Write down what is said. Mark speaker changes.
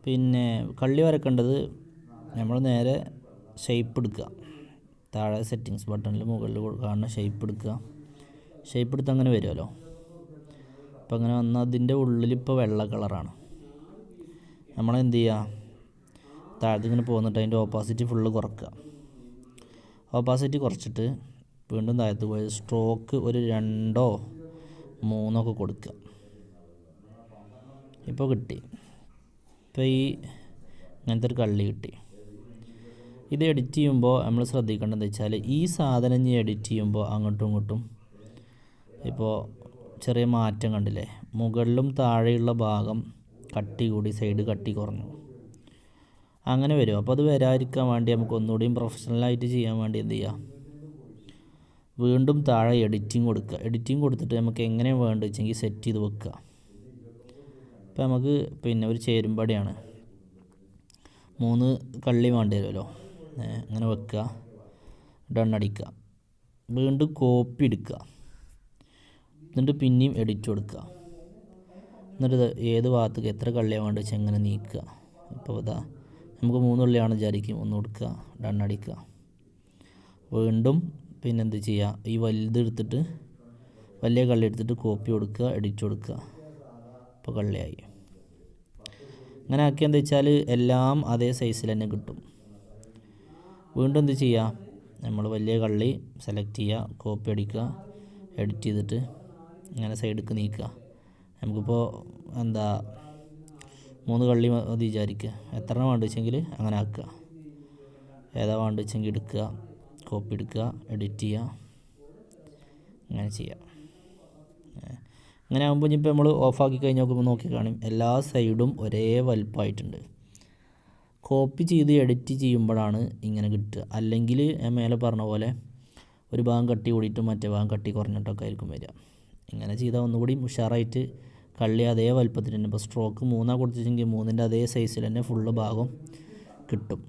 Speaker 1: പിന്നെ കള്ളി വരക്കേണ്ടത് നമ്മൾ നേരെ ഷേപ്പ് എടുക്കുക. താഴെ സെറ്റിങ്സ് ബട്ടണിൽ മുകളിൽ കാണുന്ന ഷേപ്പ് എടുക്കുക. ഷേപ്പ് എടുത്ത് അങ്ങനെ വരുമല്ലോ. അപ്പോൾ അങ്ങനെ വന്നാൽ അതിൻ്റെ ഉള്ളിലിപ്പോൾ വെള്ള കളറാണ്. നമ്മളെന്ത് ചെയ്യുക, താഴത്ത് ഇങ്ങനെ പോന്നിട്ട് അതിൻ്റെ ഓപ്പോസിറ്റ് ഫുള്ള് കുറക്കുക. ഓപ്പോസിറ്റ് കുറച്ചിട്ട് വീണ്ടും താഴത്ത് പോയി സ്ട്രോക്ക് ഒരു 2 or 3 കൊടുക്കുക. ഇപ്പോൾ കിട്ടി. ഇപ്പോൾ ഇങ്ങനത്തെ ഒരു കള്ളി കിട്ടി. ഇത് എഡിറ്റ് ചെയ്യുമ്പോൾ നമ്മൾ ശ്രദ്ധിക്കേണ്ടതെന്ന് വെച്ചാൽ ഈ സാധനം ഇനി എഡിറ്റ് ചെയ്യുമ്പോൾ അങ്ങോട്ടും ഇങ്ങോട്ടും ഇപ്പോൾ ചെറിയ മാറ്റം കണ്ടില്ലേ. മുകളിലും താഴെയുള്ള ഭാഗം കട്ടി കൂടി, സൈഡ് കട്ടി കുറഞ്ഞു, അങ്ങനെ വരും. അപ്പോൾ അത് വരാതിരിക്കാൻ വേണ്ടി നമുക്ക് ഒന്നുകൂടിയും പ്രൊഫഷണലായിട്ട് ചെയ്യാൻ വേണ്ടി എന്ത് ചെയ്യുക, വീണ്ടും താഴെ എഡിറ്റിംഗ് കൊടുക്കുക. എഡിറ്റിംഗ് കൊടുത്തിട്ട് നമുക്ക് എങ്ങനെയാണ് വേണ്ടത് വെച്ചെങ്കിൽ സെറ്റ് ചെയ്ത് വെക്കുക. ഇപ്പോൾ നമുക്ക് പിന്നെ ഒരു ചേരുമ്പടിയാണ് 3 കള്ളി വേണ്ടി വരുമല്ലോ. അങ്ങനെ വെക്കുക, ഡൺ അടിക്കുക. വീണ്ടും കോപ്പി എടുക്കുക, എന്നിട്ട് പിന്നെയും എഡിറ്റ് കൊടുക്കുക. എന്നിട്ട് ഏത് ഭാഗത്തേക്ക് എത്ര കള്ളിയാണ് വേണ്ടത് വെച്ചാൽ എങ്ങനെ നീക്കുക. ഇപ്പോൾ ഇതാ നമുക്ക് 3 കള്ളിയാണ് വിചാരിക്കും, 1 കൊടുക്കുക, ഡൺ അടിക്കുക. വീണ്ടും പിന്നെന്ത് ചെയ്യുക, ഈ വലുത് എടുത്തിട്ട് വലിയ കള്ളി എടുത്തിട്ട് കോപ്പി കൊടുക്കുക, എഡിറ്റ് കൊടുക്കുക. ഇപ്പോൾ കള്ളിയായി. അങ്ങനെ ആക്കി എന്താ വെച്ചാൽ എല്ലാം അതേ സൈസിൽ തന്നെ കിട്ടും. വീണ്ടും എന്ത് ചെയ്യുക, നമ്മൾ വലിയ കള്ളി സെലക്ട് ചെയ്യുക, കോപ്പി അടിക്കുക, എഡിറ്റ് ചെയ്തിട്ട് ഇങ്ങനെ സൈഡിലേക്ക് നീക്കുക. നമുക്കിപ്പോൾ 3 കള്ളി മതി വിചാരിക്കുക. എത്ര വേണ്ട വെച്ചെങ്കിൽ അങ്ങനെ ആക്കുക. ഏതാ വേണ്ട വെച്ചെങ്കിൽ എടുക്കുക, കോപ്പി എടുക്കുക, എഡിറ്റ് ചെയ്യുക, അങ്ങനെ ചെയ്യുക. അങ്ങനെ ആകുമ്പോൾ ഇപ്പോൾ നമ്മൾ ഓഫാക്കി കഴിഞ്ഞ് നോക്കുമ്പോൾ നോക്കി കാണും എല്ലാ സൈഡും ഒരേ വലുപ്പമായിട്ടുണ്ട്. കോപ്പി ചെയ്ത് എഡിറ്റ് ചെയ്യുമ്പോഴാണ് ഇങ്ങനെ കിട്ടുക. അല്ലെങ്കിൽ ഞാൻ മേലെ പറഞ്ഞ പോലെ ഒരു ഭാഗം കട്ടി കൂടിയിട്ടും മറ്റേ ഭാഗം കട്ടി കുറഞ്ഞിട്ടൊക്കെ ആയിരിക്കും വരിക. ഇങ്ങനെ ചെയ്താൽ ഒന്നുകൂടി ഉഷാറായിട്ട് കള്ളി അതേ വലുപ്പത്തിൽ തന്നെ, ഇപ്പോൾ സ്ട്രോക്ക് 3 കൊടുത്തിട്ടെങ്കിൽ 3ൻ്റെ അതേ സൈസിൽ തന്നെ ഫുള്ള് ഭാഗം കിട്ടും.